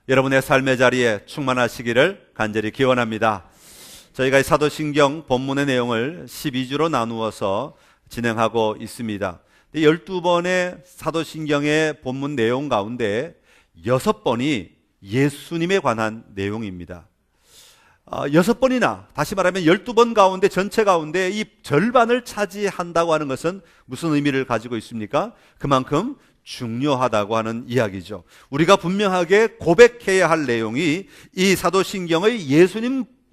여러분의 삶의 자리에 충만하시기를 간절히 기원합니다. 저희가 이 사도신경 본문의 내용을 12주로 나누어서 진행하고 있습니다. 12번의 사도신경의 본문 내용 가운데 6번이 예수님에 관한 내용입니다. 6번이나, 다시 말하면 12번 가운데, 전체 가운데 이 절반을 차지한다고 하는 것은 무슨 의미를 가지고 있습니까? 그만큼 중요하다고 하는 이야기죠. 우리가 분명하게 고백해야 할 내용이 이 사도신경의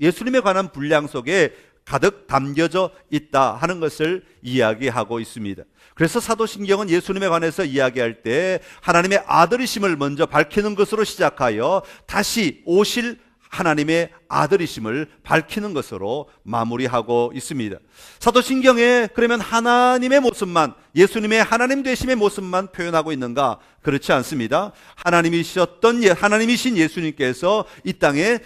예수님에 관한 분량 속에 가득 담겨져 있다 하는 것을 이야기하고 있습니다. 그래서 사도신경은 예수님에 관해서 이야기할 때 하나님의 아들이심을 먼저 밝히는 것으로 시작하여 다시 오실 하나님의 아들이심을 밝히는 것으로 마무리하고 있습니다. 사도신경에 그러면 하나님의 모습만, 예수님의 하나님 되심의 모습만 표현하고 있는가? 그렇지 않습니다. 하나님이신 예수님께서 이 땅에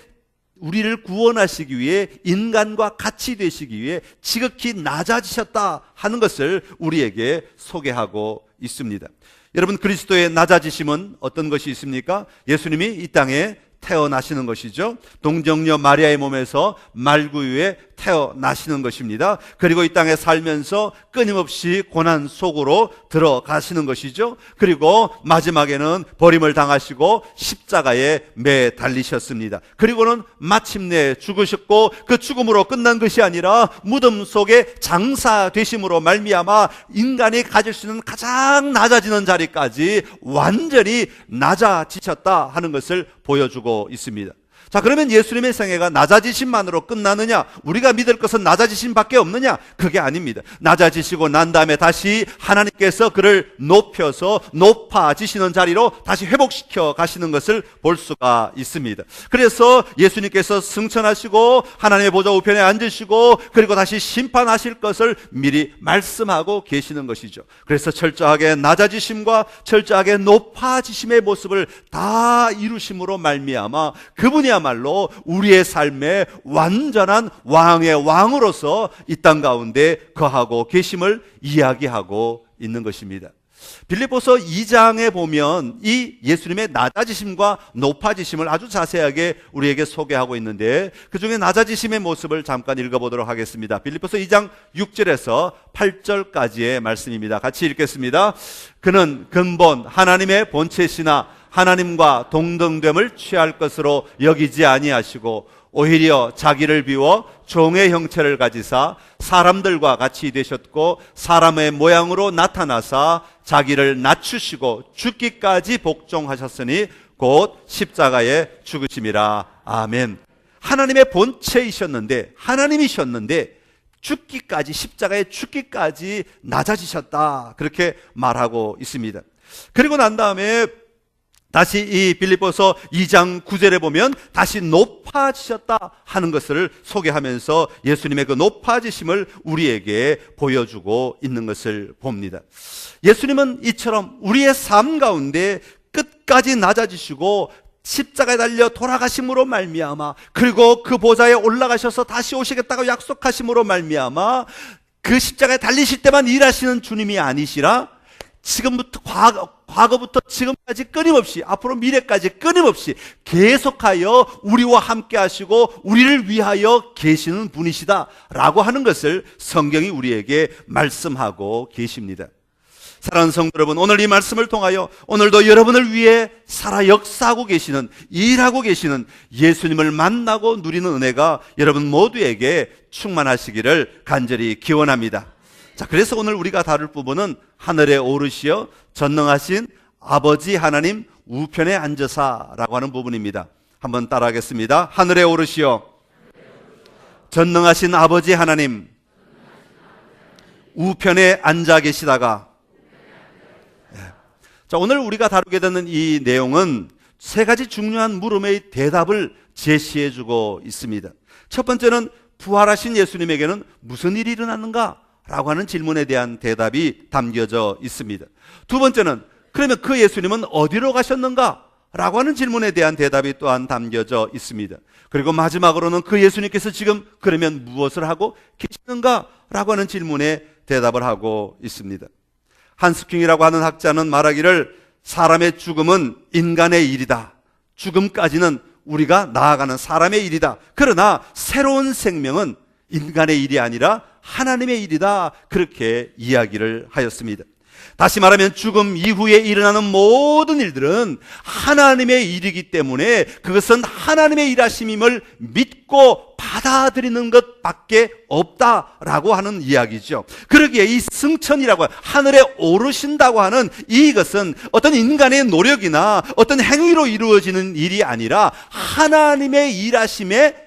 우리를 구원하시기 위해, 인간과 같이 되시기 위해 지극히 낮아지셨다 하는 것을 우리에게 소개하고 있습니다. 여러분, 그리스도의 낮아지심은 어떤 것이 있습니까? 예수님이 이 땅에 태어나시는 것이죠. 동정녀 마리아의 몸에서 말구유에 태어나시는 것입니다. 그리고 이 땅에 살면서 끊임없이 고난 속으로 들어가시는 것이죠. 그리고 마지막에는 버림을 당하시고 십자가에 매 달리셨습니다. 그리고는 마침내 죽으셨고, 그 죽음으로 끝난 것이 아니라 무덤 속에 장사되심으로 말미암아 인간이 가질 수 있는 가장 낮아지는 자리까지 완전히 낮아지셨다 하는 것을 보여주고 있습니다. 자, 그러면 예수님의 생애가 낮아지심만으로 끝나느냐? 우리가 믿을 것은 낮아지심밖에 없느냐? 그게 아닙니다. 낮아지시고 난 다음에 다시 하나님께서 그를 높여서 높아지시는 자리로 다시 회복시켜 가시는 것을 볼 수가 있습니다. 그래서 예수님께서 승천하시고 하나님의 보좌 우편에 앉으시고 그리고 다시 심판하실 것을 미리 말씀하고 계시는 것이죠. 그래서 철저하게 낮아지심과 철저하게 높아지심의 모습을 다 이루심으로 말미암아 그분이야말로 우리의 삶의 완전한 왕의 왕으로서 이 땅 가운데 거하고 계심을 이야기하고 있는 것입니다. 빌립보서 2장에 보면 이 예수님의 낮아지심과 높아지심을 아주 자세하게 우리에게 소개하고 있는데, 그 중에 낮아지심의 모습을 잠깐 읽어보도록 하겠습니다. 빌립보서 2장 6절에서 8절까지의 말씀입니다. 같이 읽겠습니다. 그는 근본 하나님의 본체시나 하나님과 동등됨을 취할 것으로 여기지 아니하시고 오히려 자기를 비워 종의 형체를 가지사 사람들과 같이 되셨고 사람의 모양으로 나타나사 자기를 낮추시고 죽기까지 복종하셨으니 곧 십자가에 죽으심이라. 아멘. 하나님의 본체이셨는데, 하나님이셨는데 죽기까지, 십자가에 죽기까지 낮아지셨다, 그렇게 말하고 있습니다. 그리고 난 다음에 다시 이 빌립보서 2장 9절에 보면 다시 높아지셨다 하는 것을 소개하면서 예수님의 그 높아지심을 우리에게 보여주고 있는 것을 봅니다. 예수님은 이처럼 우리의 삶 가운데 끝까지 낮아지시고 십자가에 달려 돌아가심으로 말미암아, 그리고 그 보좌에 올라가셔서 다시 오시겠다고 약속하심으로 말미암아 그 십자가에 달리실 때만 일하시는 주님이 아니시라 지금부터 과거부터 지금까지 끊임없이, 앞으로 미래까지 끊임없이 계속하여 우리와 함께 하시고 우리를 위하여 계시는 분이시다라고 하는 것을 성경이 우리에게 말씀하고 계십니다. 사랑하는 성도 여러분, 오늘 이 말씀을 통하여 오늘도 여러분을 위해 살아 역사하고 계시는, 일하고 계시는 예수님을 만나고 누리는 은혜가 여러분 모두에게 충만하시기를 간절히 기원합니다. 자, 그래서 오늘 우리가 다룰 부분은 하늘에 오르시어 전능하신 아버지 하나님 우편에 앉으사라고 하는 부분입니다. 한번 따라하겠습니다. 하늘에 오르시어 전능하신 아버지 하나님 우편에 앉아 계시다가, 자, 오늘 우리가 다루게 되는 이 내용은 세 가지 중요한 물음의 대답을 제시해 주고 있습니다. 첫 번째는 부활하신 예수님에게는 무슨 일이 일어났는가? 라고 하는 질문에 대한 대답이 담겨져 있습니다. 두 번째는 그러면 그 예수님은 어디로 가셨는가? 라고 하는 질문에 대한 대답이 또한 담겨져 있습니다. 그리고 마지막으로는 그 예수님께서 지금 그러면 무엇을 하고 계시는가? 라고 하는 질문에 대답을 하고 있습니다. 한스킹이라고 하는 학자는 말하기를 사람의 죽음은 인간의 일이다. 죽음까지는 우리가 나아가는 사람의 일이다. 그러나 새로운 생명은 인간의 일이 아니라 하나님의 일이다. 그렇게 이야기를 하였습니다. 다시 말하면 죽음 이후에 일어나는 모든 일들은 하나님의 일이기 때문에 그것은 하나님의 일하심임을 믿고 받아들이는 것밖에 없다라고 하는 이야기죠. 그러기에 이 승천이라고 하늘에 오르신다고 하는 이것은 어떤 인간의 노력이나 어떤 행위로 이루어지는 일이 아니라 하나님의 일하심의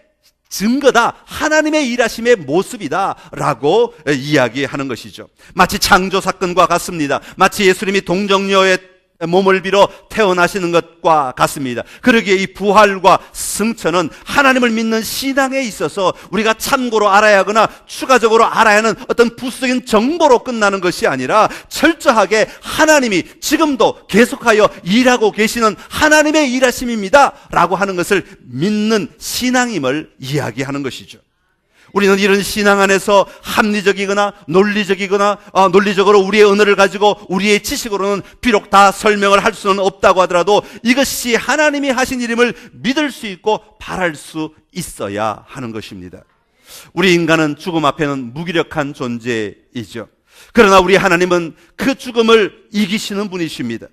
증거다, 하나님의 일하심의 모습이다 라고 이야기하는 것이죠. 마치 창조 사건과 같습니다. 마치 예수님이 동정녀의 몸을 빌어 태어나시는 것과 같습니다. 그러기에 이 부활과 승천은 하나님을 믿는 신앙에 있어서 우리가 참고로 알아야 하거나 추가적으로 알아야 하는 어떤 부수적인 정보로 끝나는 것이 아니라 철저하게 하나님이 지금도 계속하여 일하고 계시는 하나님의 일하심입니다 라고 하는 것을 믿는 신앙임을 이야기하는 것이죠. 우리는 이런 신앙 안에서 합리적이거나 논리적으로 우리의 언어를 가지고 우리의 지식으로는 비록 다 설명을 할 수는 없다고 하더라도 이것이 하나님이 하신 일임을 믿을 수 있고 바랄 수 있어야 하는 것입니다. 우리 인간은 죽음 앞에는 무기력한 존재이죠. 그러나 우리 하나님은 그 죽음을 이기시는 분이십니다.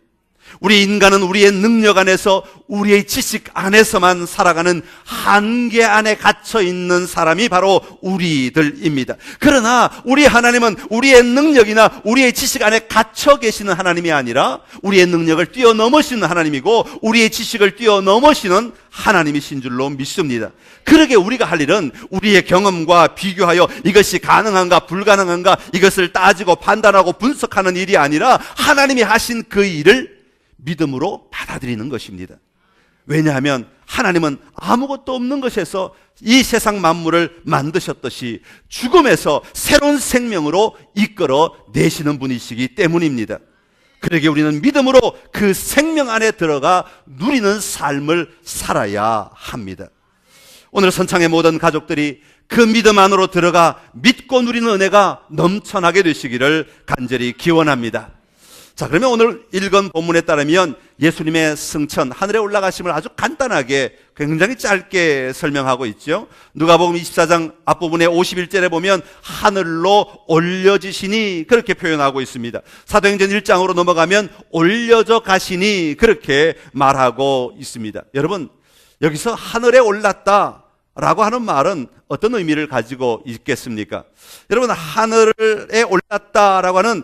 우리 인간은 우리의 능력 안에서, 우리의 지식 안에서만 살아가는 한계 안에 갇혀 있는 사람이 바로 우리들입니다. 그러나 우리 하나님은 우리의 능력이나 우리의 지식 안에 갇혀 계시는 하나님이 아니라 우리의 능력을 뛰어넘으시는 하나님이고 우리의 지식을 뛰어넘으시는 하나님이신 줄로 믿습니다. 그러게 우리가 할 일은 우리의 경험과 비교하여 이것이 가능한가 불가능한가 이것을 따지고 판단하고 분석하는 일이 아니라 하나님이 하신 그 일을 믿음으로 받아들이는 것입니다. 왜냐하면 하나님은 아무것도 없는 것에서 이 세상 만물을 만드셨듯이 죽음에서 새로운 생명으로 이끌어 내시는 분이시기 때문입니다. 그러기에 우리는 믿음으로 그 생명 안에 들어가 누리는 삶을 살아야 합니다. 오늘 선창의 모든 가족들이 그 믿음 안으로 들어가 믿고 누리는 은혜가 넘쳐나게 되시기를 간절히 기원합니다. 자, 그러면 오늘 읽은 본문에 따르면 예수님의 승천, 하늘에 올라가심을 아주 간단하게 굉장히 짧게 설명하고 있죠. 누가복음 24장 앞부분에 51절에 보면 하늘로 올려지시니 그렇게 표현하고 있습니다. 사도행전 1장으로 넘어가면 올려져 가시니 그렇게 말하고 있습니다. 여러분, 여기서 하늘에 올랐다 라고 하는 말은 어떤 의미를 가지고 있겠습니까? 여러분, 하늘에 올랐다라고 하는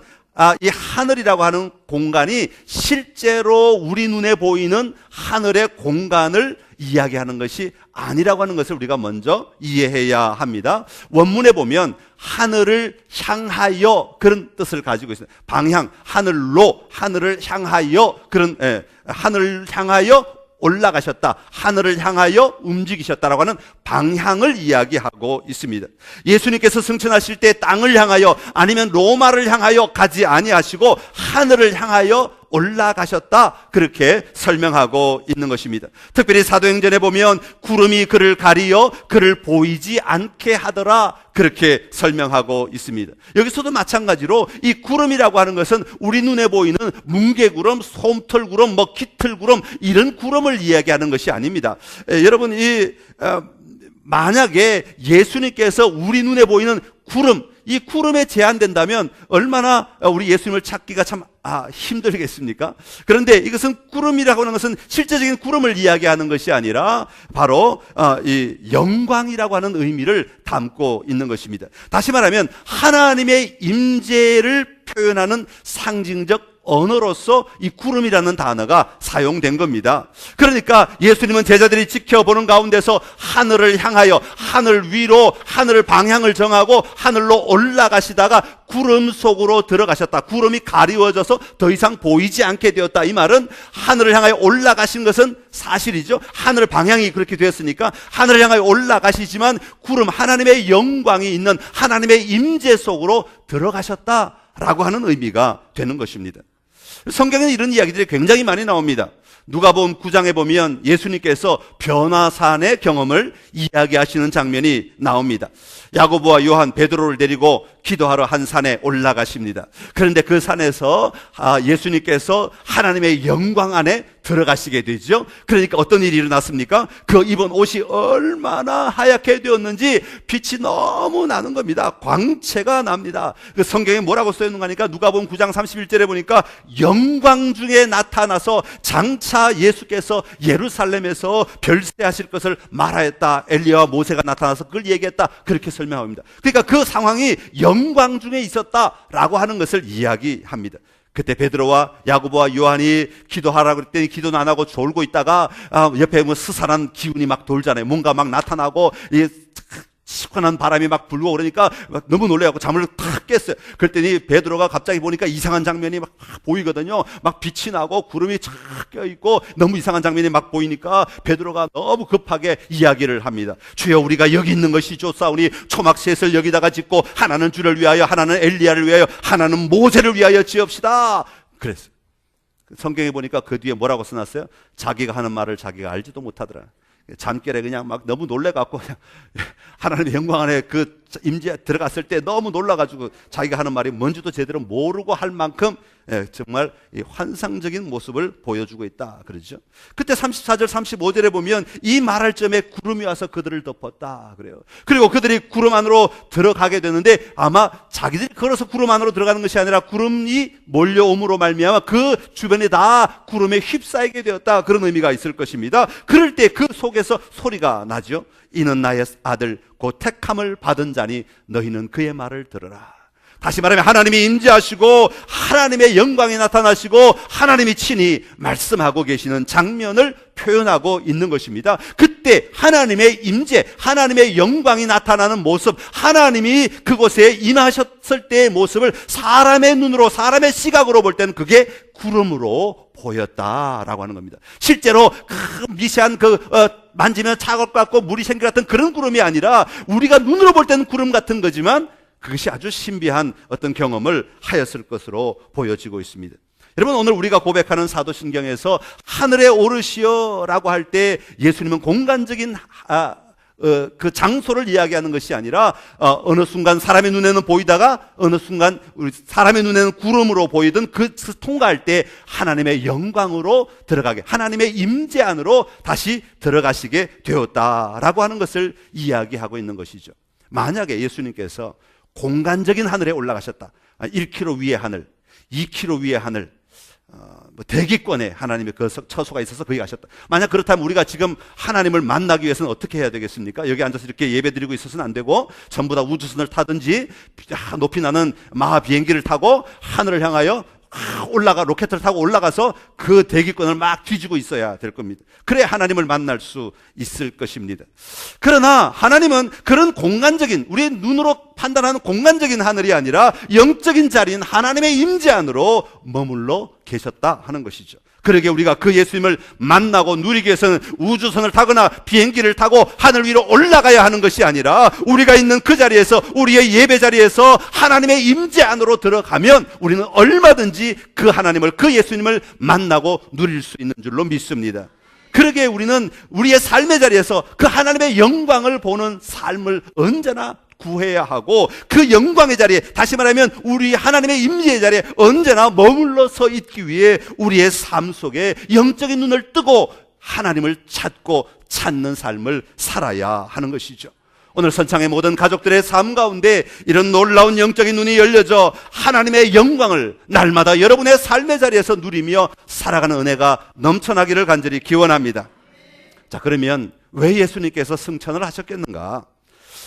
이 하늘이라고 하는 공간이 실제로 우리 눈에 보이는 하늘의 공간을 이야기하는 것이 아니라고 하는 것을 우리가 먼저 이해해야 합니다. 원문에 보면 하늘을 향하여 그런 뜻을 가지고 있습니다. 방향, 하늘로, 하늘을 향하여 그런 하늘을 향하여 올라가셨다, 하늘을 향하여 움직이셨다라고 하는 방향을 이야기하고 있습니다. 예수님께서 승천하실 때 땅을 향하여 아니면 로마를 향하여 가지 아니하시고 하늘을 향하여 올라가셨다, 그렇게 설명하고 있는 것입니다. 특별히 사도행전에 보면 구름이 그를 가리어 그를 보이지 않게 하더라, 그렇게 설명하고 있습니다. 여기서도 마찬가지로 이 구름이라고 하는 것은 우리 눈에 보이는 뭉게구름, 솜털구름, 깃털구름 이런 구름을 이야기하는 것이 아닙니다. 여러분, 만약에 예수님께서 우리 눈에 보이는 구름, 이 구름에 제한된다면 얼마나 우리 예수님을 찾기가 참 힘들겠습니까? 그런데 이것은 구름이라고 하는 것은 실제적인 구름을 이야기하는 것이 아니라 바로 이 영광이라고 하는 의미를 담고 있는 것입니다. 다시 말하면 하나님의 임재를 표현하는 상징적 언어로서 이 구름이라는 단어가 사용된 겁니다. 그러니까 예수님은 제자들이 지켜보는 가운데서 하늘을 향하여 하늘 위로 하늘 방향을 정하고 하늘로 올라가시다가 구름 속으로 들어가셨다. 구름이 가리워져서 더 이상 보이지 않게 되었다. 이 말은 하늘을 향하여 올라가신 것은 사실이죠. 하늘 방향이 그렇게 되었으니까 하늘을 향하여 올라가시지만 구름, 하나님의 영광이 있는 하나님의 임재 속으로 들어가셨다라고 하는 의미가 되는 것입니다. 성경에는 이런 이야기들이 굉장히 많이 나옵니다. 누가복음 9장에 보면 예수님께서 변화산의 경험을 이야기하시는 장면이 나옵니다. 야고보와 요한, 베드로를 데리고 기도하러 한 산에 올라가십니다. 그런데 그 산에서 예수님께서 하나님의 영광 안에 들어가시게 되죠. 그러니까 어떤 일이 일어났습니까? 그 입은 옷이 얼마나 하얗게 되었는지 빛이 너무 나는 겁니다. 광채가 납니다. 그 성경에 뭐라고 써있는가 하니까 누가복음 9장 31절에 보니까 영광 중에 나타나서 장차 예수께서 예루살렘에서 별세하실 것을 말하였다. 엘리야와 모세가 나타나서 그걸 얘기했다. 그렇게 설명합니다. 그러니까 그 상황이 영광 중에 있었다라고 하는 것을 이야기합니다. 그때 베드로와 야고보와 요한이 기도하라고 그랬더니 기도는 안 하고 졸고 있다가 옆에 뭐 스산한 기운이 막 돌잖아요. 뭔가 막 나타나고 시원한 바람이 막 불고 그러니까 막 너무 놀래갖고 잠을 탁 깼어요. 그랬더니 베드로가 갑자기 보니까 이상한 장면이 막 보이거든요. 막 빛이 나고 구름이 쫙 껴있고 너무 이상한 장면이 막 보이니까 베드로가 너무 급하게 이야기를 합니다. 주여, 우리가 여기 있는 것이 좋사오니 초막셋을 여기다가 짓고 하나는 주를 위하여, 하나는 엘리야를 위하여, 하나는 모세를 위하여 지읍시다. 그랬어요. 성경에 보니까 그 뒤에 뭐라고 써놨어요? 자기가 하는 말을 자기가 알지도 못하더라. 잠결에 그냥 막 너무 놀래갖고 그냥 하나님의 영광 안에 그 임재 들어갔을 때 너무 놀라가지고 자기가 하는 말이 뭔지도 제대로 모르고 할 만큼 정말 환상적인 모습을 보여주고 있다 그러죠. 그때 34절 35절에 보면 이 말할 점에 구름이 와서 그들을 덮었다 그래요. 그리고 그들이 구름 안으로 들어가게 되는데 아마 자기들이 걸어서 구름 안으로 들어가는 것이 아니라 구름이 몰려옴으로 말미암아 그 주변에 다 구름에 휩싸이게 되었다, 그런 의미가 있을 것입니다. 그럴 때 그 속에서 소리가 나죠. 이는 나의 아들 곧 택함을 받은 자니 너희는 그의 말을 들으라. 다시 말하면 하나님이 임재하시고 하나님의 영광이 나타나시고 하나님이 친히 말씀하고 계시는 장면을 표현하고 있는 것입니다. 그때 하나님의 임재, 하나님의 영광이 나타나는 모습, 하나님이 그곳에 임하셨을 때의 모습을 사람의 눈으로, 사람의 시각으로 볼 때는 그게 구름으로 보였다라고 하는 겁니다. 실제로 그 미세한 만지면 차가울 것 같고 물이 생길 것 같은 그런 구름이 아니라 우리가 눈으로 볼 때는 구름 같은 거지만 그것이 아주 신비한 어떤 경험을 하였을 것으로 보여지고 있습니다. 여러분, 오늘 우리가 고백하는 사도신경에서 하늘에 오르시어라고 할 때 예수님은 공간적인 그 장소를 이야기하는 것이 아니라 어느 순간 사람의 눈에는 보이다가 어느 순간 사람의 눈에는 구름으로 보이던 그 통과할 때 하나님의 영광으로 들어가게, 하나님의 임재 안으로 다시 들어가시게 되었다라고 하는 것을 이야기하고 있는 것이죠. 만약에 예수님께서 공간적인 하늘에 올라가셨다, 1km 위의 하늘, 2km 위의 하늘, 대기권에 하나님의 그 처소가 있어서 거기 가셨다. 만약 그렇다면 우리가 지금 하나님을 만나기 위해서는 어떻게 해야 되겠습니까? 여기 앉아서 이렇게 예배드리고 있어서는 안 되고 전부 다 우주선을 타든지 높이 나는 마하 비행기를 타고 하늘을 향하여 로켓을 타고 올라가서 그 대기권을 막 뒤지고 있어야 될 겁니다. 그래야 하나님을 만날 수 있을 것입니다. 그러나 하나님은 그런 공간적인, 우리의 눈으로 판단하는 공간적인 하늘이 아니라 영적인 자리인 하나님의 임재 안으로 머물러 계셨다 하는 것이죠. 그러게 우리가 그 예수님을 만나고 누리기 위해서는 우주선을 타거나 비행기를 타고 하늘 위로 올라가야 하는 것이 아니라 우리가 있는 그 자리에서, 우리의 예배 자리에서 하나님의 임재 안으로 들어가면 우리는 얼마든지 그 하나님을, 그 예수님을 만나고 누릴 수 있는 줄로 믿습니다. 그러기에 우리는 우리의 삶의 자리에서 그 하나님의 영광을 보는 삶을 언제나 구해야 하고, 그 영광의 자리에, 다시 말하면 우리 하나님의 임재의 자리에 언제나 머물러 서 있기 위해 우리의 삶 속에 영적인 눈을 뜨고 하나님을 찾고 찾는 삶을 살아야 하는 것이죠. 오늘 선창의 모든 가족들의 삶 가운데 이런 놀라운 영적인 눈이 열려져 하나님의 영광을 날마다 여러분의 삶의 자리에서 누리며 살아가는 은혜가 넘쳐나기를 간절히 기원합니다. 자, 그러면 왜 예수님께서 승천을 하셨겠는가?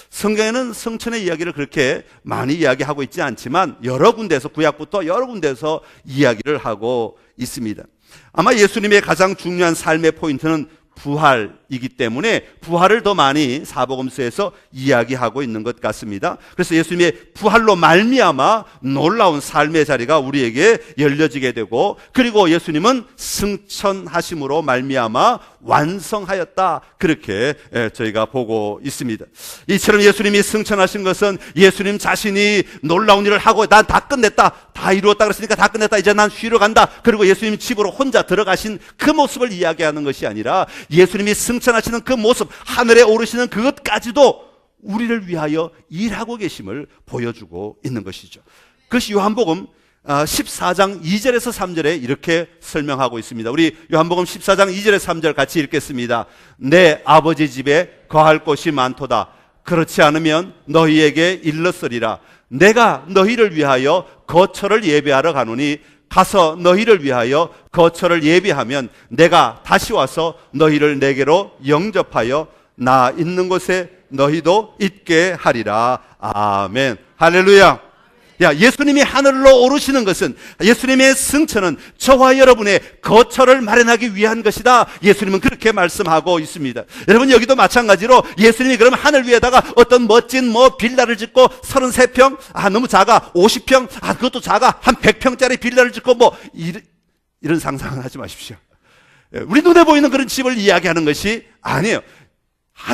성경에는 승천의 이야기를 그렇게 많이 이야기하고 있지 않지만 여러 군데에서, 구약부터 여러 군데에서 이야기를 하고 있습니다. 아마 예수님의 가장 중요한 삶의 포인트는 부활이기 때문에 부활을 더 많이 사복음서에서 이야기하고 있는 것 같습니다. 그래서 예수님의 부활로 말미암아 놀라운 삶의 자리가 우리에게 열려지게 되고, 그리고 예수님은 승천하심으로 말미암아 완성하였다, 그렇게 저희가 보고 있습니다. 이처럼 예수님이 승천하신 것은 예수님 자신이 놀라운 일을 하고 난 다 끝냈다, 다 이루었다 그랬으니까 다 끝냈다, 이제 난 쉬러 간다, 그리고 예수님 집으로 혼자 들어가신 그 모습을 이야기하는 것이 아니라 예수님이 승천하시는 그 모습, 하늘에 오르시는 그것까지도 우리를 위하여 일하고 계심을 보여주고 있는 것이죠. 그것이 요한복음 14장 2절에서 3절에 이렇게 설명하고 있습니다. 우리 요한복음 14장 2절에서 3절 같이 읽겠습니다. 내 아버지 집에 거할 곳이 많도다. 그렇지 않으면 너희에게 일렀으리라. 내가 너희를 위하여 거처를 예비하러 가노니 가서 너희를 위하여 거처를 예비하면 내가 다시 와서 너희를 내게로 영접하여 나 있는 곳에 너희도 있게 하리라. 아멘. 할렐루야. 예수님이 하늘로 오르시는 것은, 예수님의 승천은 저와 여러분의 거처를 마련하기 위한 것이다. 예수님은 그렇게 말씀하고 있습니다. 여러분, 여기도 마찬가지로 예수님이 그럼 하늘 위에다가 어떤 멋진 빌라를 짓고 33평, 너무 작아. 50평, 그것도 작아. 한 100평짜리 빌라를 짓고 이런 상상은 하지 마십시오. 우리 눈에 보이는 그런 집을 이야기하는 것이 아니에요.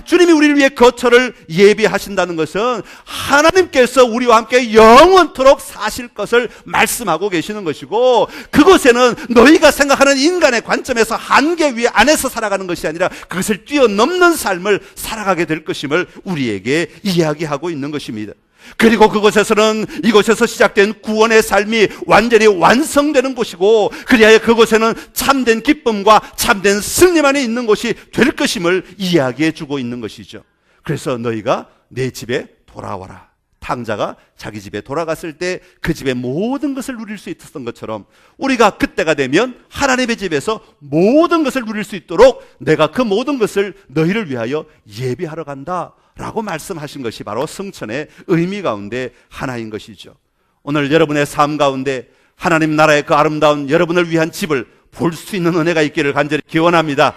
주님이 우리를 위해 거처를 예비하신다는 것은 하나님께서 우리와 함께 영원토록 사실 것을 말씀하고 계시는 것이고, 그곳에는 너희가 생각하는 인간의 관점에서 한계 위에 안에서 살아가는 것이 아니라 그것을 뛰어넘는 삶을 살아가게 될 것임을 우리에게 이야기하고 있는 것입니다. 그리고 그곳에서는 이곳에서 시작된 구원의 삶이 완전히 완성되는 곳이고, 그리하여 그곳에는 참된 기쁨과 참된 승리만이 있는 곳이 될 것임을 이야기해 주고 있는 것이죠. 그래서 너희가 내 집에 돌아와라. 탕자가 자기 집에 돌아갔을 때 그 집의 모든 것을 누릴 수 있었던 것처럼, 우리가 그때가 되면 하나님의 집에서 모든 것을 누릴 수 있도록 내가 그 모든 것을 너희를 위하여 예비하러 간다 라고 말씀하신 것이 바로 승천의 의미 가운데 하나인 것이죠. 오늘 여러분의 삶 가운데 하나님 나라의 그 아름다운 여러분을 위한 집을 볼 수 있는 은혜가 있기를 간절히 기원합니다.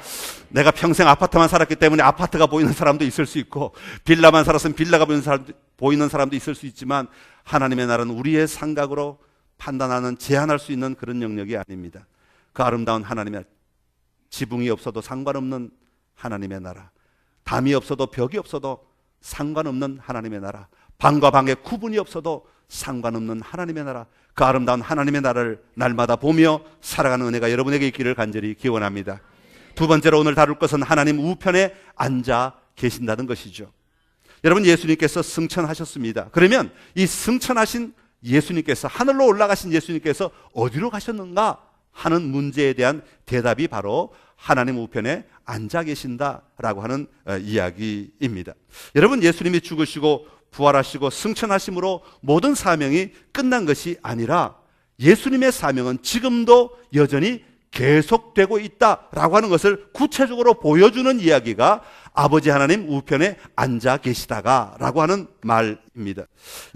내가 평생 아파트만 살았기 때문에 아파트가 보이는 사람도 있을 수 있고, 빌라만 살았으면 빌라가 보이는 사람도 있을 수 있지만, 하나님의 나라는 우리의 생각으로 판단하는, 제한할 수 있는 그런 영역이 아닙니다. 그 아름다운 하나님의, 지붕이 없어도 상관없는 하나님의 나라, 담이 없어도 벽이 없어도 상관없는 하나님의 나라, 방과 방의 구분이 없어도 상관없는 하나님의 나라, 그 아름다운 하나님의 나라를 날마다 보며 살아가는 은혜가 여러분에게 있기를 간절히 기원합니다. 두 번째로 오늘 다룰 것은 하나님 우편에 앉아 계신다는 것이죠. 여러분, 예수님께서 승천하셨습니다. 그러면 이 승천하신 예수님께서, 하늘로 올라가신 예수님께서 어디로 가셨는가 하는 문제에 대한 대답이 바로 하나님 우편에 앉아 계신다라고 하는 이야기입니다. 여러분, 예수님이 죽으시고 부활하시고 승천하심으로 모든 사명이 끝난 것이 아니라 예수님의 사명은 지금도 여전히 계속되고 있다라고 하는 것을 구체적으로 보여주는 이야기가 아버지 하나님 우편에 앉아 계시다가 라고 하는 말입니다.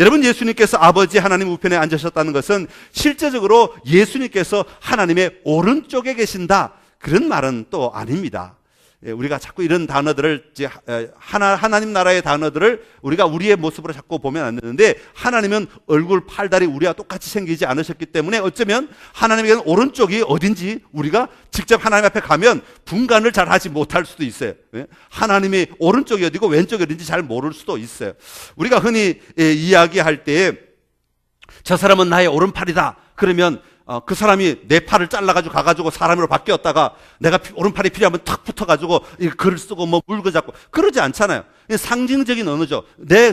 여러분, 예수님께서 아버지 하나님 우편에 앉으셨다는 것은 실제적으로 예수님께서 하나님의 오른쪽에 계신다, 그런 말은 또 아닙니다. 우리가 자꾸 이런 단어들을, 하나님 나라의 단어들을 우리가 우리의 모습으로 자꾸 보면 안 되는데, 하나님은 얼굴, 팔다리 우리와 똑같이 생기지 않으셨기 때문에 어쩌면 하나님에게는 오른쪽이 어딘지 우리가 직접 하나님 앞에 가면 분간을 잘 하지 못할 수도 있어요. 하나님이 오른쪽이 어디고 왼쪽이 어딘지 잘 모를 수도 있어요. 우리가 흔히 이야기할 때 저 사람은 나의 오른팔이다 그러면 그 사람이 내 팔을 잘라가지고 가가지고 사람으로 바뀌었다가 내가 오른팔이 필요하면 탁 붙어가지고 글을 쓰고 물고 잡고 그러지 않잖아요. 상징적인 언어죠.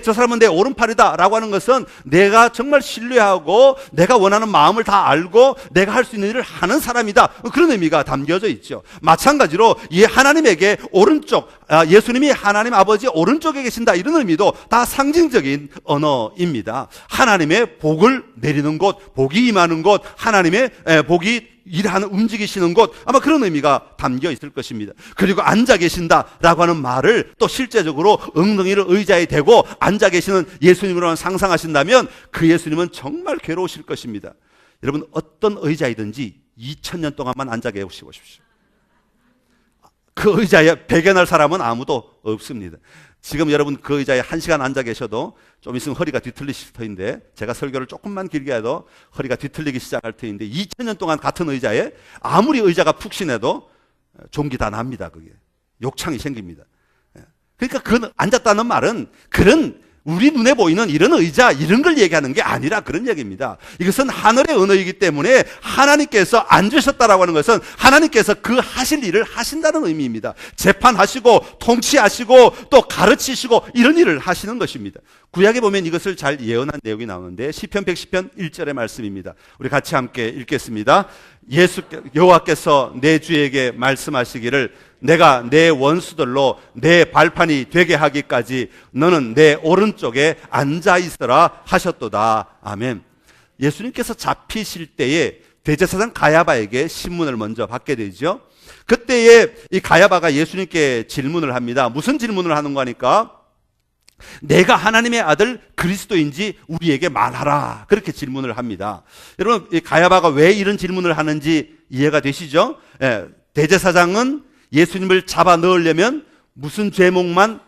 저 사람은 내 오른팔이다 라고 하는 것은 내가 정말 신뢰하고 내가 원하는 마음을 다 알고 내가 할 수 있는 일을 하는 사람이다, 그런 의미가 담겨져 있죠. 마찬가지로 하나님에게 오른쪽, 예수님이 하나님 아버지 오른쪽에 계신다, 이런 의미도 다 상징적인 언어입니다. 하나님의 복을 내리는 곳, 복이 임하는 곳, 하나님의 복이 일하는, 움직이시는 곳, 아마 그런 의미가 담겨 있을 것입니다. 그리고 앉아 계신다라고 하는 말을 또 실제적으로 엉덩이를 의자에 대고 앉아 계시는 예수님으로만 상상하신다면 그 예수님은 정말 괴로우실 것입니다. 여러분, 어떤 의자이든지 2000년 동안만 앉아 계시고 싶으십시오. 그 의자에 베개 날 사람은 아무도 없습니다. 지금 여러분 그 의자에 1시간 앉아 계셔도 좀 있으면 허리가 뒤틀리실 터인데, 제가 설교를 조금만 길게 해도 허리가 뒤틀리기 시작할 터인데, 2000년 동안 같은 의자에 아무리 의자가 푹신해도 종기 다 납니다. 그게 욕창이 생깁니다. 그러니까 그 앉았다는 말은 그런 우리 눈에 보이는 이런 의자, 이런 걸 얘기하는 게 아니라 그런 얘기입니다. 이것은 하늘의 언어이기 때문에 하나님께서 앉으셨다라고 하는 것은 하나님께서 그 하실 일을 하신다는 의미입니다. 재판하시고 통치하시고 또 가르치시고 이런 일을 하시는 것입니다. 구약에 보면 이것을 잘 예언한 내용이 나오는데 시편 110편 1절의 말씀입니다. 우리 같이 함께 읽겠습니다. 여호와께서 내 주에게 말씀하시기를 내가 내 원수들로 내 발판이 되게 하기까지 너는 내 오른쪽에 앉아 있으라 하셨도다. 아멘. 예수님께서 잡히실 때에 대제사장 가야바에게 신문을 먼저 받게 되죠. 그때에 이 가야바가 예수님께 질문을 합니다. 무슨 질문을 하는 거니까? 내가 하나님의 아들 그리스도인지 우리에게 말하라. 그렇게 질문을 합니다. 여러분, 이 가야바가 왜 이런 질문을 하는지 이해가 되시죠? 대제사장은 예수님을 잡아 넣으려면 무슨 죄목만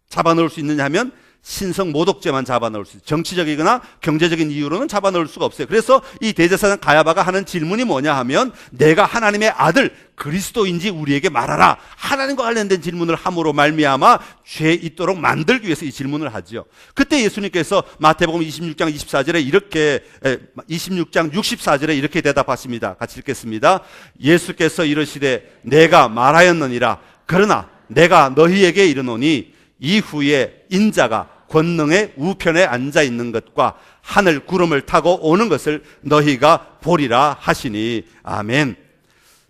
잡아 넣을 수 있느냐 하면 신성 모독죄만 잡아 넣을 수 있어요. 정치적이거나 경제적인 이유로는 잡아 넣을 수가 없어요. 그래서 이 대제사장 가야바가 하는 질문이 뭐냐 하면 내가 하나님의 아들 그리스도인지 우리에게 말하라. 하나님과 관련된 질문을 함으로 말미암아 죄 있도록 만들기 위해서 이 질문을 하죠. 그때 예수님께서 마태복음 26장 24절에 이렇게 26장 64절에 이렇게 대답하십니다. 같이 읽겠습니다. 예수께서 이르시되 내가 말하였느니라. 그러나 내가 너희에게 이르노니 이후에 인자가 권능의 우편에 앉아 있는 것과 하늘 구름을 타고 오는 것을 너희가 보리라 하시니. 아멘.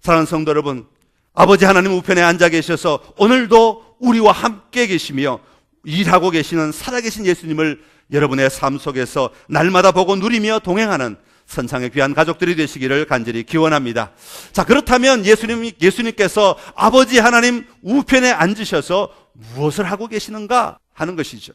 사랑하는 성도 여러분, 아버지 하나님 우편에 앉아 계셔서 오늘도 우리와 함께 계시며 일하고 계시는 살아계신 예수님을 여러분의 삶 속에서 날마다 보고 누리며 동행하는 선창의 귀한 가족들이 되시기를 간절히 기원합니다. 자, 그렇다면 예수님께서 아버지 하나님 우편에 앉으셔서 무엇을 하고 계시는가 하는 것이죠.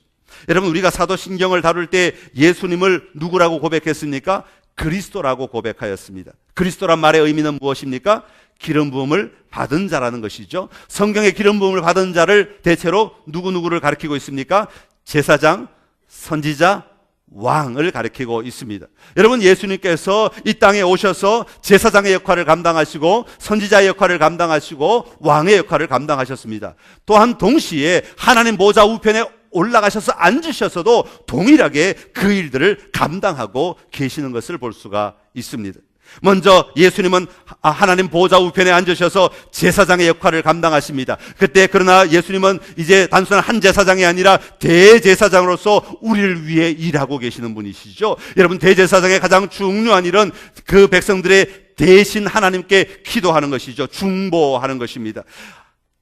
여러분, 우리가 사도신경을 다룰 때 예수님을 누구라고 고백했습니까? 그리스도라고 고백하였습니다. 그리스도란 말의 의미는 무엇입니까? 기름 부음을 받은 자라는 것이죠. 성경의 기름 부음을 받은 자를 대체로 누구누구를 가리키고 있습니까? 제사장, 선지자, 왕을 가리키고 있습니다. 여러분, 예수님께서 이 땅에 오셔서 제사장의 역할을 감당하시고 선지자의 역할을 감당하시고 왕의 역할을 감당하셨습니다. 또한 동시에 하나님 보좌 우편에 올라가셔서 앉으셔서도 동일하게 그 일들을 감당하고 계시는 것을 볼 수가 있습니다. 먼저 예수님은 하나님 보좌 우편에 앉으셔서 제사장의 역할을 감당하십니다. 그때 그러나 예수님은 이제 단순한 한 제사장이 아니라 대제사장으로서 우리를 위해 일하고 계시는 분이시죠. 여러분, 대제사장의 가장 중요한 일은 그 백성들의 대신 하나님께 기도하는 것이죠. 중보하는 것입니다.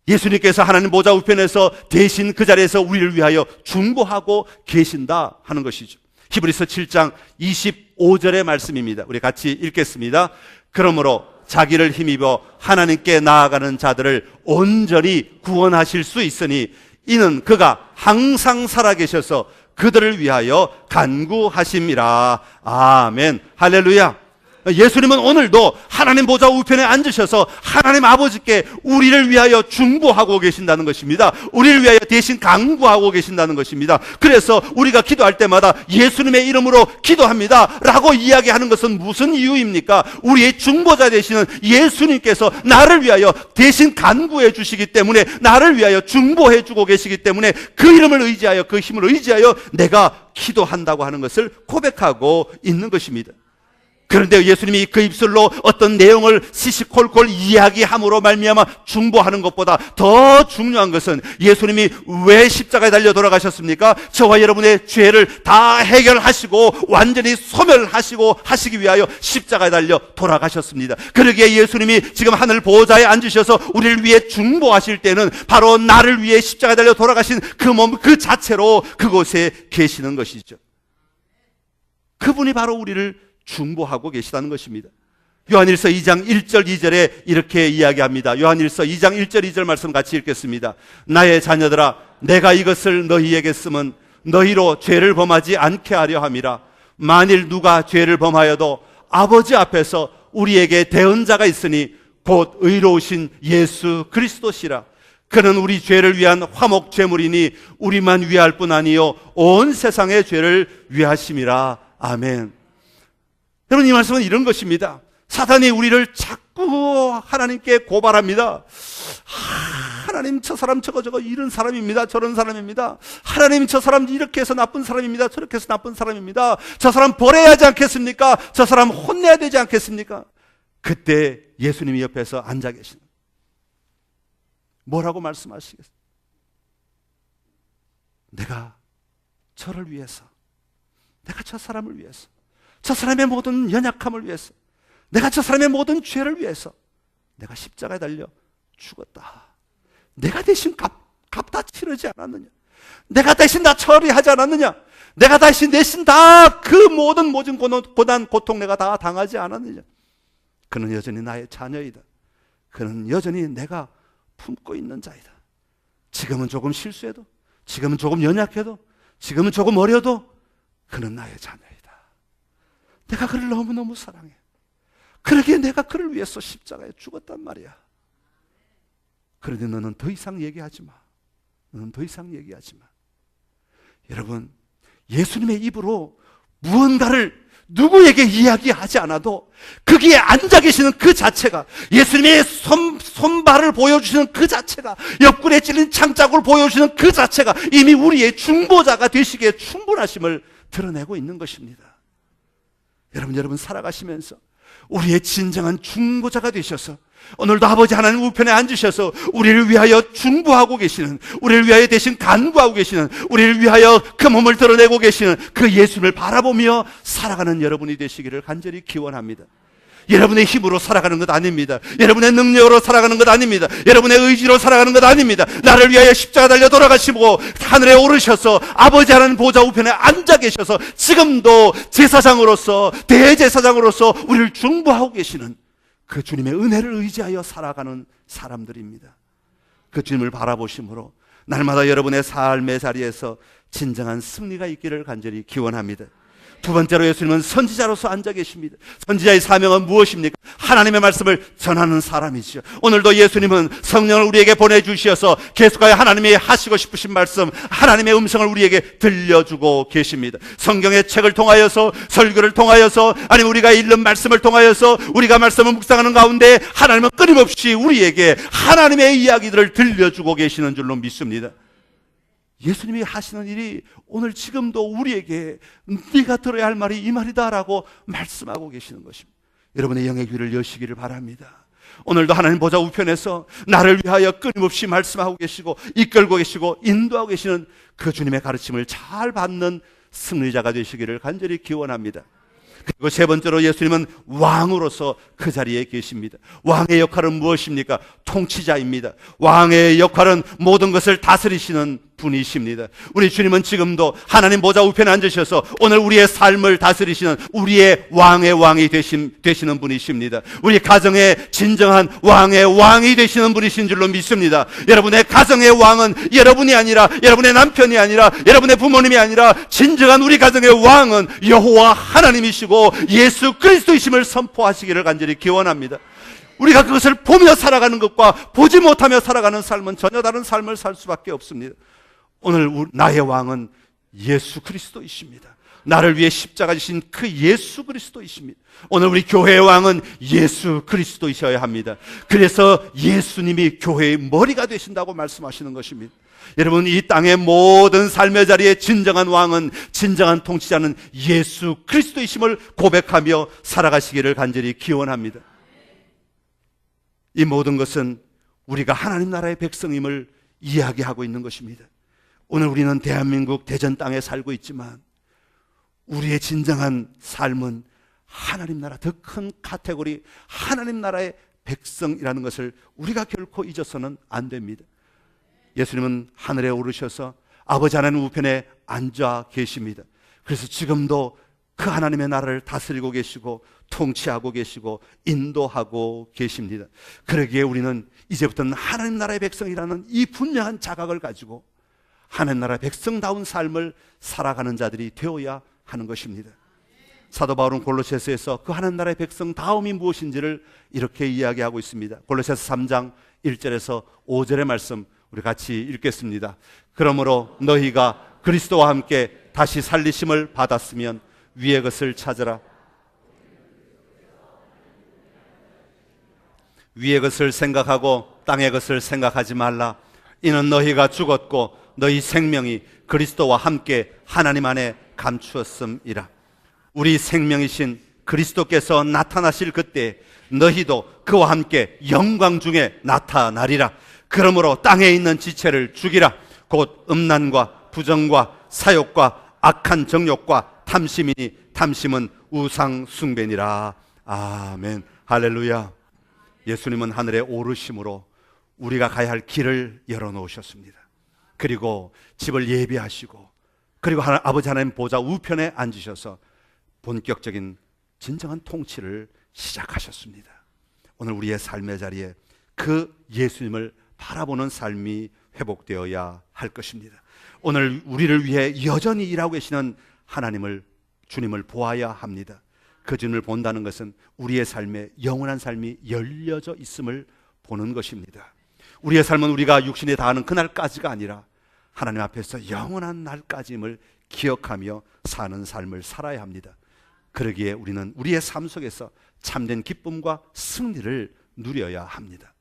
예수님께서 하나님 보좌 우편에서 대신 그 자리에서 우리를 위하여 중보하고 계신다 하는 것이죠. 히브리서 7장 25절의 말씀입니다. 우리 같이 읽겠습니다. 그러므로 자기를 힘입어 하나님께 나아가는 자들을 온전히 구원하실 수 있으니 이는 그가 항상 살아계셔서 그들을 위하여 간구하심이라. 아멘. 할렐루야. 예수님은 오늘도 하나님 보좌 우편에 앉으셔서 하나님 아버지께 우리를 위하여 중보하고 계신다는 것입니다. 우리를 위하여 대신 간구하고 계신다는 것입니다. 그래서 우리가 기도할 때마다 예수님의 이름으로 기도합니다 라고 이야기하는 것은 무슨 이유입니까? 우리의 중보자 되시는 예수님께서 나를 위하여 대신 간구해 주시기 때문에, 나를 위하여 중보해 주고 계시기 때문에 그 이름을 의지하여, 그 힘을 의지하여 내가 기도한다고 하는 것을 고백하고 있는 것입니다. 그런데 예수님이 그 입술로 어떤 내용을 시시콜콜 이야기함으로 말미암아 중보하는 것보다 더 중요한 것은 예수님이 왜 십자가에 달려 돌아가셨습니까? 저와 여러분의 죄를 다 해결하시고 완전히 소멸하시고 하시기 위하여 십자가에 달려 돌아가셨습니다. 그러기에 예수님이 지금 하늘 보좌에 앉으셔서 우리를 위해 중보하실 때는 바로 나를 위해 십자가에 달려 돌아가신 그 몸 그 자체로 그곳에 계시는 것이죠. 그분이 바로 우리를 중보하고 계시다는 것입니다. 요한일서 2장 1절 2절에 이렇게 이야기합니다. 요한일서 2장 1절 2절 말씀 같이 읽겠습니다. 나의 자녀들아, 내가 이것을 너희에게 쓰면 너희로 죄를 범하지 않게 하려 함이라. 만일 누가 죄를 범하여도 아버지 앞에서 우리에게 대언자가 있으니 곧 의로우신 예수 그리스도시라. 그는 우리 죄를 위한 화목 제물이니 우리만 위할 뿐 아니요 온 세상의 죄를 위하심이라. 아멘. 여러분, 이 말씀은 이런 것입니다. 사단이 우리를 자꾸 하나님께 고발합니다. 하나님 저 사람 저거 이런 사람입니다. 저런 사람입니다. 하나님 저 사람 이렇게 해서 나쁜 사람입니다. 저렇게 해서 나쁜 사람입니다. 저 사람 벌해야 하지 않겠습니까? 저 사람 혼내야 되지 않겠습니까? 그때 예수님이 옆에서 앉아 계시는 뭐라고 말씀하시겠어요? 내가 저를 위해서, 내가 저 사람을 위해서, 저 사람의 모든 연약함을 위해서, 내가 저 사람의 모든 죄를 위해서 내가 십자가에 달려 죽었다. 내가 대신 값 다 치르지 않았느냐? 내가 대신 다 처리하지 않았느냐? 내가 대신 다 그 모든 고난, 고통 내가 다 당하지 않았느냐? 그는 여전히 나의 자녀이다. 그는 여전히 내가 품고 있는 자이다. 지금은 조금 실수해도, 지금은 조금 연약해도, 지금은 조금 어려도 그는 나의 자녀이다. 내가 그를 너무너무 사랑해. 그러기에 내가 그를 위해서 십자가에 죽었단 말이야. 그런데 너는 더 이상 얘기하지 마. 너는 더 이상 얘기하지 마. 여러분, 예수님의 입으로 무언가를 누구에게 이야기하지 않아도 거기에 앉아 계시는 그 자체가, 예수님의 손발을 보여주시는 그 자체가, 옆구리에 찔린 창자국을 보여주시는 그 자체가 이미 우리의 중보자가 되시기에 충분하심을 드러내고 있는 것입니다. 여러분 살아가시면서 우리의 진정한 중보자가 되셔서 오늘도 아버지 하나님 우편에 앉으셔서 우리를 위하여 중보하고 계시는, 우리를 위하여 대신 간구하고 계시는, 우리를 위하여 그 몸을 드러내고 계시는 그 예수님을 바라보며 살아가는 여러분이 되시기를 간절히 기원합니다. 여러분의 힘으로 살아가는 것 아닙니다. 여러분의 능력으로 살아가는 것 아닙니다. 여러분의 의지로 살아가는 것 아닙니다. 나를 위하여 십자가 달려 돌아가시고 하늘에 오르셔서 아버지 하나님 보좌 우편에 앉아 계셔서 지금도 제사장으로서, 대제사장으로서 우리를 중보하고 계시는 그 주님의 은혜를 의지하여 살아가는 사람들입니다. 그 주님을 바라보심으로 날마다 여러분의 삶의 자리에서 진정한 승리가 있기를 간절히 기원합니다. 두 번째로 예수님은 선지자로서 앉아 계십니다. 선지자의 사명은 무엇입니까? 하나님의 말씀을 전하는 사람이죠. 오늘도 예수님은 성령을 우리에게 보내주셔서 계속하여 하나님이 하시고 싶으신 말씀, 하나님의 음성을 우리에게 들려주고 계십니다. 성경의 책을 통하여서, 설교를 통하여서, 아니면 우리가 읽는 말씀을 통하여서 우리가 말씀을 묵상하는 가운데 하나님은 끊임없이 우리에게 하나님의 이야기들을 들려주고 계시는 줄로 믿습니다. 예수님이 하시는 일이 오늘 지금도 우리에게 네가 들어야 할 말이 이 말이다라고 말씀하고 계시는 것입니다. 여러분의 영의 귀를 여시기를 바랍니다. 오늘도 하나님 보좌 우편에서 나를 위하여 끊임없이 말씀하고 계시고 이끌고 계시고 인도하고 계시는 그 주님의 가르침을 잘 받는 승리자가 되시기를 간절히 기원합니다. 그리고 세 번째로 예수님은 왕으로서 그 자리에 계십니다. 왕의 역할은 무엇입니까? 통치자입니다. 왕의 역할은 모든 것을 다스리시는 분이십니다. 우리 주님은 지금도 하나님 보좌 우편에 앉으셔서 오늘 우리의 삶을 다스리시는 우리의 왕의 왕이 되시는 분이십니다. 우리 가정의 진정한 왕의 왕이 되시는 분이신 줄로 믿습니다. 여러분의 가정의 왕은 여러분이 아니라, 여러분의 남편이 아니라, 여러분의 부모님이 아니라 진정한 우리 가정의 왕은 여호와 하나님이시고 예수 그리스도이심을 선포하시기를 간절히 기원합니다. 우리가 그것을 보며 살아가는 것과 보지 못하며 살아가는 삶은 전혀 다른 삶을 살 수밖에 없습니다. 오늘 나의 왕은 예수 그리스도이십니다. 나를 위해 십자가 지신 그 예수 그리스도이십니다. 오늘 우리 교회의 왕은 예수 그리스도이셔야 합니다. 그래서 예수님이 교회의 머리가 되신다고 말씀하시는 것입니다. 여러분, 이 땅의 모든 삶의 자리에 진정한 왕은, 진정한 통치자는 예수 그리스도이심을 고백하며 살아가시기를 간절히 기원합니다. 이 모든 것은 우리가 하나님 나라의 백성임을 이야기하고 있는 것입니다. 오늘 우리는 대한민국 대전 땅에 살고 있지만 우리의 진정한 삶은 하나님 나라, 더 큰 카테고리 하나님 나라의 백성이라는 것을 우리가 결코 잊어서는 안 됩니다. 예수님은 하늘에 오르셔서 아버지 하나님 우편에 앉아 계십니다. 그래서 지금도 그 하나님의 나라를 다스리고 계시고 통치하고 계시고 인도하고 계십니다. 그러기에 우리는 이제부터는 하나님 나라의 백성이라는 이 분명한 자각을 가지고 하나님 나라의 백성다운 삶을 살아가는 자들이 되어야 하는 것입니다. 사도 바울은 골로새서에서 그 하나님 나라의 백성다움이 무엇인지를 이렇게 이야기하고 있습니다. 골로새서 3장 1절에서 5절의 말씀 우리 같이 읽겠습니다. 그러므로 너희가 그리스도와 함께 다시 살리심을 받았으면 위의 것을 찾으라. 위의 것을 생각하고 땅의 것을 생각하지 말라. 이는 너희가 죽었고 너희 생명이 그리스도와 함께 하나님 안에 감추었음이라. 우리 생명이신 그리스도께서 나타나실 그때 너희도 그와 함께 영광 중에 나타나리라. 그러므로 땅에 있는 지체를 죽이라. 곧 음란과 부정과 사욕과 악한 정욕과 탐심이니 탐심은 우상 숭배니라. 아멘. 할렐루야. 예수님은 하늘에 오르심으로 우리가 가야 할 길을 열어놓으셨습니다. 그리고 집을 예비하시고, 그리고 아버지 하나님 보좌 우편에 앉으셔서 본격적인 진정한 통치를 시작하셨습니다. 오늘 우리의 삶의 자리에 그 예수님을 바라보는 삶이 회복되어야 할 것입니다. 오늘 우리를 위해 여전히 일하고 계시는 하나님을, 주님을 보아야 합니다. 그 주님을 본다는 것은 우리의 삶에 영원한 삶이 열려져 있음을 보는 것입니다. 우리의 삶은 우리가 육신에 닿는 그날까지가 아니라 하나님 앞에서 영원한 날까지임을 기억하며 사는 삶을 살아야 합니다. 그러기에 우리는 우리의 삶 속에서 참된 기쁨과 승리를 누려야 합니다.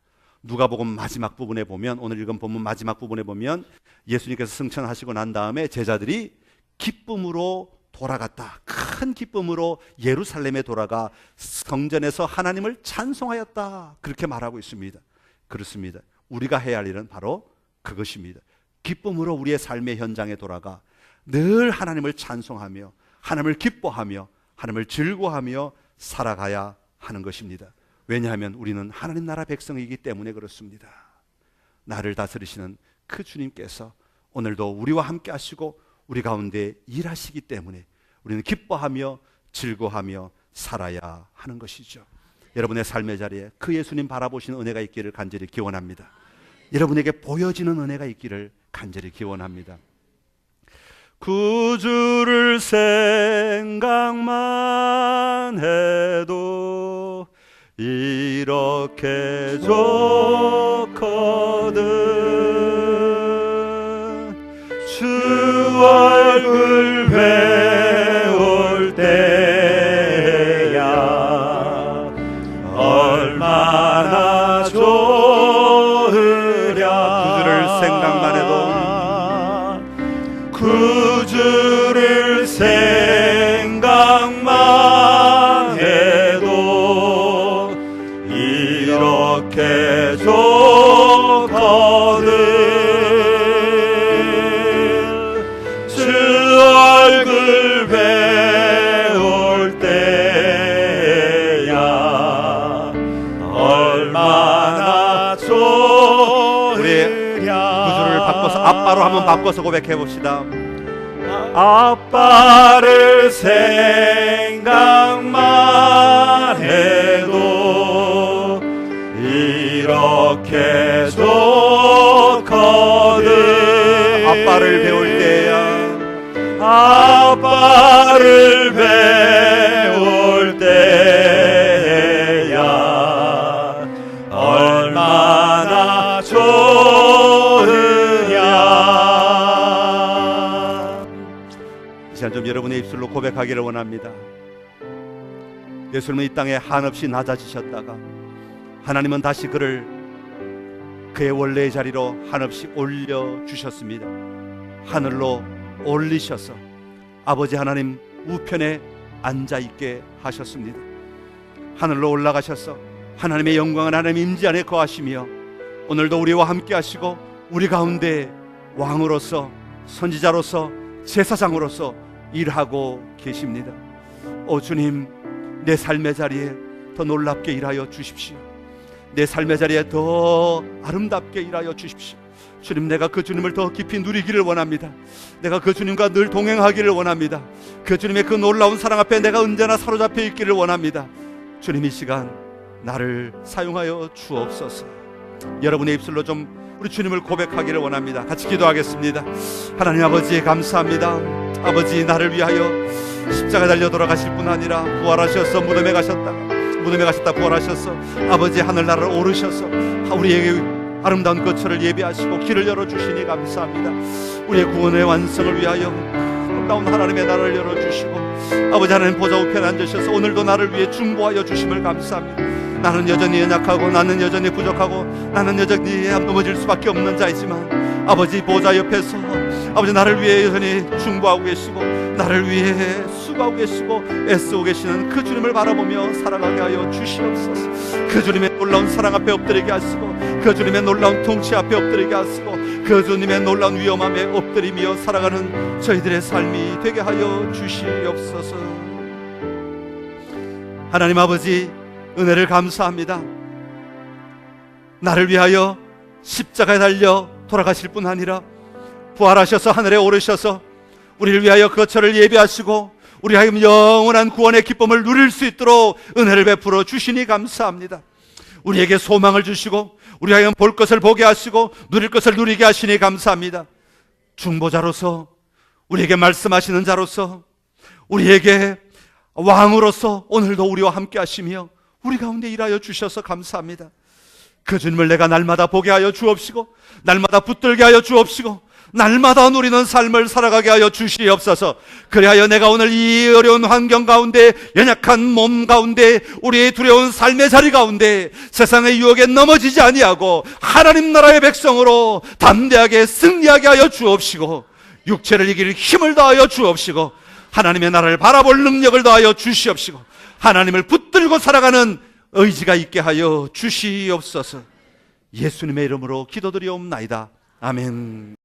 누가복음 마지막 부분에 보면, 오늘 읽은 본문 마지막 부분에 보면 예수님께서 승천하시고 난 다음에 제자들이 기쁨으로 돌아갔다, 큰 기쁨으로 예루살렘에 돌아가 성전에서 하나님을 찬송하였다, 그렇게 말하고 있습니다. 그렇습니다. 우리가 해야 할 일은 바로 그것입니다. 기쁨으로 우리의 삶의 현장에 돌아가 늘 하나님을 찬송하며 하나님을 기뻐하며 하나님을 즐거워하며 살아가야 하는 것입니다. 왜냐하면 우리는 하나님 나라 백성이기 때문에 그렇습니다. 나를 다스리시는 그 주님께서 오늘도 우리와 함께 하시고 우리 가운데 일하시기 때문에 우리는 기뻐하며 즐거워하며 살아야 하는 것이죠. 여러분의 삶의 자리에 그 예수님 바라보시는 은혜가 있기를 간절히 기원합니다. 여러분에게 보여지는 은혜가 있기를 간절히 기원합니다. 구주를 생각만 해도 이렇게 좋거든. 주 얼굴 배울 때야 얼마나 좋으랴. 구주를 생각만 해도, 구주를 생각만 해도 이렇게 좋거든. 주 얼굴 배울 때야 얼마나 좋으랴. 우리 구주를 바꿔서 아빠로 한번 바꿔서 고백해 봅시다. 아빠를 생각만 해도 이렇게 좋거든. 아빠를 배울 때야, 아빠를 배울 때야 얼마나 좋으랴. 이 시간 좀 여러분의 입술로 고백하기를 원합니다. 예수님은 이 땅에 한없이 낮아지셨다가 하나님은 다시 그를 그의 원래의 자리로 한없이 올려주셨습니다. 하늘로 올리셔서 아버지 하나님 우편에 앉아있게 하셨습니다. 하늘로 올라가셔서 하나님의 영광을 하나님 임재 안에 거하시며 오늘도 우리와 함께 하시고 우리 가운데 왕으로서, 선지자로서, 제사장으로서 일하고 계십니다. 오 주님, 내 삶의 자리에 더 놀랍게 일하여 주십시오. 내 삶의 자리에 더 아름답게 일하여 주십시오. 주님, 내가 그 주님을 더 깊이 누리기를 원합니다. 내가 그 주님과 늘 동행하기를 원합니다. 그 주님의 그 놀라운 사랑 앞에 내가 언제나 사로잡혀 있기를 원합니다. 주님, 이 시간 나를 사용하여 주옵소서. 여러분의 입술로 좀 우리 주님을 고백하기를 원합니다. 같이 기도하겠습니다. 하나님 아버지, 감사합니다. 아버지, 나를 위하여 십자가 달려 돌아가실 뿐 아니라 부활하셔서 무덤에 가셨다 부활하셔서 아버지 하늘나라를 오르셔서 우리에게 아름다운 거처를 예비하시고 길을 열어주시니 감사합니다. 우리의 구원의 완성을 위하여 놀라운 하나님의 나라를 열어주시고 아버지 하나님 보좌 우편에 앉으셔서 오늘도 나를 위해 중보하여 주심을 감사합니다. 나는 여전히 연약하고 나는 여전히 부족하고 나는 여전히 넘어질 수밖에 없는 자이지만 아버지 보좌 옆에서 아버지 나를 위해 여전히 중보하고 계시고 나를 위해 수고하고 계시고 애쓰고 계시는 그 주님을 바라보며 살아가게 하여 주시옵소서. 그 주님의 놀라운 사랑 앞에 엎드리게 하시고 그 주님의 놀라운 통치 앞에 엎드리게 하시고 그 주님의 놀라운 위엄함에 엎드리며 살아가는 저희들의 삶이 되게 하여 주시옵소서. 하나님 아버지 은혜를 감사합니다. 나를 위하여 십자가에 달려 돌아가실 뿐 아니라 부활하셔서 하늘에 오르셔서 우리를 위하여 거처를 예비하시고 우리 하여금 영원한 구원의 기쁨을 누릴 수 있도록 은혜를 베풀어 주시니 감사합니다. 우리에게 소망을 주시고 우리 하여금 볼 것을 보게 하시고 누릴 것을 누리게 하시니 감사합니다. 중보자로서 우리에게 말씀하시는 자로서 우리에게 왕으로서 오늘도 우리와 함께 하시며 우리 가운데 일하여 주셔서 감사합니다. 그 주님을 내가 날마다 보게 하여 주옵시고 날마다 붙들게 하여 주옵시고 날마다 누리는 삶을 살아가게 하여 주시옵소서. 그리하여 내가 오늘 이 어려운 환경 가운데 연약한 몸 가운데 우리의 두려운 삶의 자리 가운데 세상의 유혹에 넘어지지 아니하고 하나님 나라의 백성으로 담대하게 승리하게 하여 주옵시고 육체를 이길 힘을 더하여 주옵시고 하나님의 나라를 바라볼 능력을 더하여 주시옵시고 하나님을 붙들고 살아가는 의지가 있게 하여 주시옵소서. 예수님의 이름으로 기도드리옵나이다. 아멘.